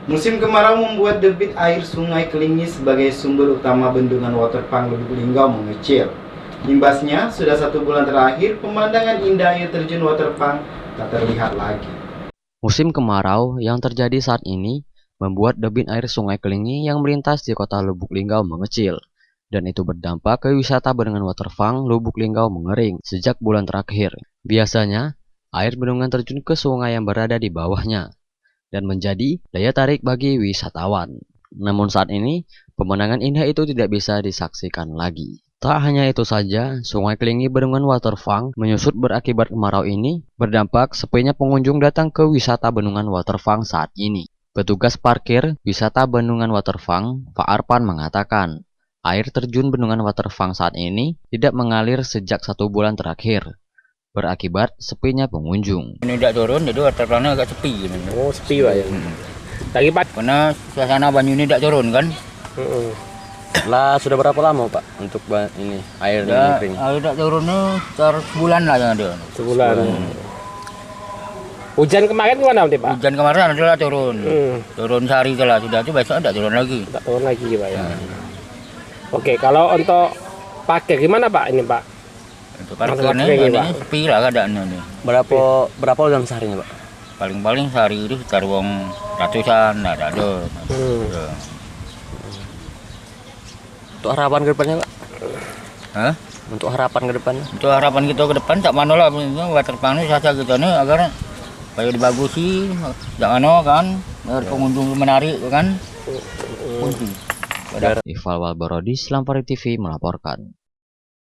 Musim kemarau membuat debit air Sungai Kelingi sebagai sumber utama bendungan Waterpang Lubuk Linggau mengecil. Imbasnya, sudah 1 bulan terakhir, pemandangan indah air terjun Waterpang tak terlihat lagi. Musim kemarau yang terjadi saat ini membuat debit air Sungai Kelingi yang melintas di kota Lubuk Linggau mengecil. Dan itu berdampak ke wisata bendungan Waterpang Lubuk Linggau mengering sejak bulan terakhir. Biasanya, air bendungan terjun ke sungai yang berada di bawahnya dan menjadi daya tarik bagi wisatawan. Namun saat ini, pemandangan indah itu tidak bisa disaksikan lagi. Tak hanya itu saja, Sungai Kelingi bendungan Waterpang menyusut berakibat kemarau ini berdampak sepinya pengunjung datang ke wisata bendungan Waterpang saat ini. Petugas parkir wisata bendungan Waterpang, Pak Arpan mengatakan, air terjun bendungan Waterpang saat ini tidak mengalir sejak 1 bulan terakhir, berakibat sepinya pengunjung. Ini tidak turun, jadi waterpangnya agak sepi. Oh, sepi Pak ya. Lagi Pak. Karena suasana banyu ini tidak turun kan. Lah sudah berapa lama Pak untuk ini air kering? Air tidak turunnya sekitar sebulan lah yang ada. Sebulan. Hujan kemarin gimana Pak? Hujan kemarin adalah turun. Turun sehari lah, sudah itu besok tidak turun lagi. Tak turun lagi Pak ya. Oke, kalau untuk parkir gimana Pak ini Pak? Untuk parkirnya ini sepi lah keadaannya nih. Berapa dalam seharinya Pak? Paling-paling sehari itu sekitar uang ratusan, tidak ada. Untuk harapan ke depannya Pak? Hah? Untuk harapan ke depannya? Untuk harapan kita ke depan tak mana lah, waterpang ini saja kita nih agar supaya dibagusi, jangan kan, agar pengunjung menarik kan. Ival Walbarodi, Selampari TV melaporkan.